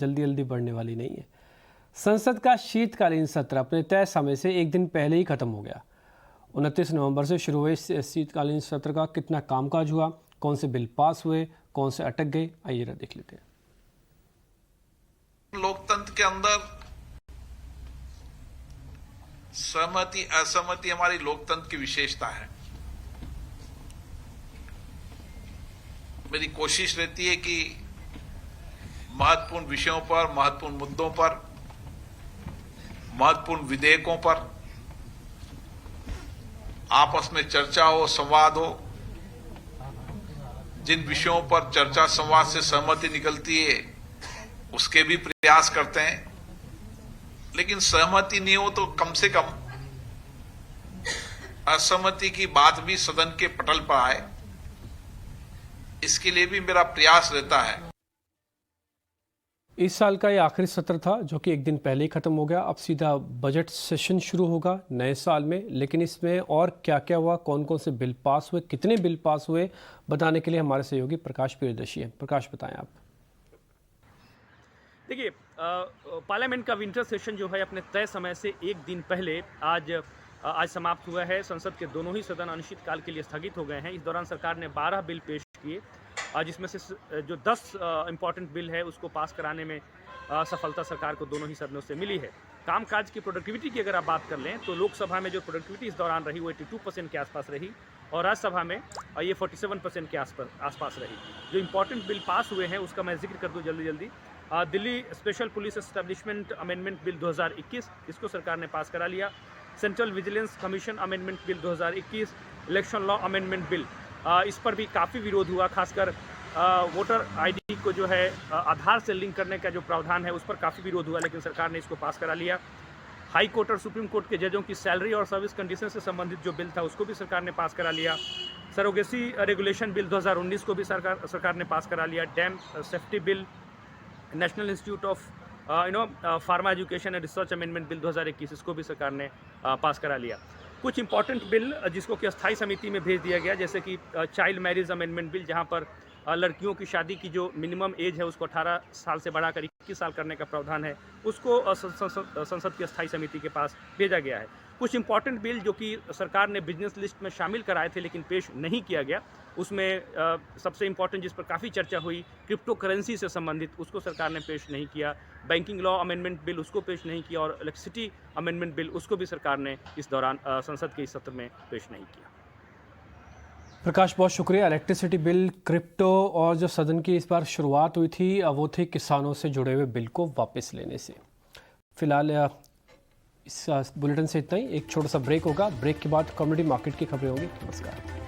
जल्दी जल्दी बढ़ने वाली नहीं है। संसद का शीतकालीन सत्र अपने तय समय से एक दिन पहले ही खत्म हो गया। 29 नवंबर से शुरू हुए इस शीतकालीन सत्र का कितना कामकाज हुआ, कौन से बिल पास हुए, कौन से अटक गए, आइए जरा देख लेते हैं। लोकतंत्र के अंदर सहमति असहमति हमारी लोकतंत्र की विशेषता है। मेरी कोशिश रहती है कि महत्वपूर्ण विषयों पर, महत्वपूर्ण मुद्दों पर, महत्वपूर्ण विधेयकों पर आपस में चर्चा हो, संवाद हो। जिन विषयों पर चर्चा संवाद से सहमति निकलती है उसके भी प्रयास करते हैं, लेकिन सहमति नहीं हो तो कम से कम असहमति की बात भी सदन के पटल पर आए, इसके लिए भी मेरा प्रयास रहता है। इस साल का ये आखिरी सत्र था जो कि एक दिन पहले ही खत्म हो गया। अब सीधा बजट सेशन शुरू होगा नए साल में, लेकिन इसमें और क्या क्या हुआ, कौन कौन से बिल पास हुए, कितने बिल पास हुए, बताने के लिए हमारे सहयोगी प्रकाश प्रियदर्शी हैं। प्रकाश, बताएं आप। देखिए, पार्लियामेंट का विंटर सेशन जो है अपने तय समय से एक दिन पहले आज समाप्त हुआ है। संसद के दोनों ही सदन अनिश्चितकाल के लिए स्थगित हो गए हैं। इस दौरान सरकार ने 12 बिल पेश किए, जिसमें से जो 10 इम्पॉर्टेंट बिल है उसको पास कराने में सफलता सरकार को दोनों ही सदनों से मिली है। कामकाज की प्रोडक्टिविटी की अगर आप बात कर लें तो लोकसभा में जो प्रोडक्टिविटी इस दौरान रही वो 82% के आसपास रही और राज्यसभा में ये 47% के आसपास रही। जो इम्पोर्टेंट बिल पास हुए हैं उसका मैं जिक्र कर दूं जल्दी। Delhi special police establishment amendment bill 2021, इसको सरकार ने पास करा लिया। Central vigilance commission amendment bill 2021, election law amendment bill, इस पर भी काफ़ी विरोध हुआ। खासकर वोटर आईडी को जो है आधार से लिंक करने का जो प्रावधान है उस पर काफ़ी विरोध हुआ, लेकिन सरकार ने इसको पास करा लिया। हाई कोर्ट और सुप्रीम कोर्ट के जजों की सैलरी और सर्विस कंडीशन से संबंधित जो बिल था उसको भी सरकार ने पास करा लिया। सरोगेसी रेगुलेशन बिल 2019 को भी सरकार ने पास करा लिया। Dam safety bill, national institute of pharma education and research amendment bill 2021, इसको भी सरकार ने पास करा लिया। कुछ इंपॉर्टेंट बिल जिसको कि अस्थायी समिति में भेज दिया गया, जैसे कि चाइल्ड मैरिज अमेंडमेंट बिल, जहां पर लड़कियों की शादी की जो मिनिमम एज है उसको 18 साल से बढ़ाकर 21 साल करने का प्रावधान है, उसको संसद की अस्थायी समिति के पास भेजा गया है। कुछ इंपॉर्टेंट बिल जो कि सरकार ने बिजनेस लिस्ट में शामिल कराए थे लेकिन पेश नहीं किया गया, उसमें सबसे इंपॉर्टेंट जिस पर काफ़ी चर्चा हुई क्रिप्टो करेंसी से संबंधित, उसको सरकार ने पेश नहीं किया। बैंकिंग लॉ अमेंडमेंट बिल उसको पेश नहीं किया और इलेक्ट्रिसिटी अमेंडमेंट बिल उसको भी सरकार ने इस दौरान संसद के इस सत्र में पेश नहीं किया। प्रकाश, बहुत शुक्रिया। इलेक्ट्रिसिटी बिल, क्रिप्टो और जो सदन की इस बार शुरुआत हुई थी वो थी किसानों से जुड़े हुए बिल को वापस लेने से। फिलहाल इस बुलेटिन से इतना ही। एक छोटा सा ब्रेक होगा, ब्रेक के बाद कम्युनिटी मार्केट की खबरें होंगी। नमस्कार।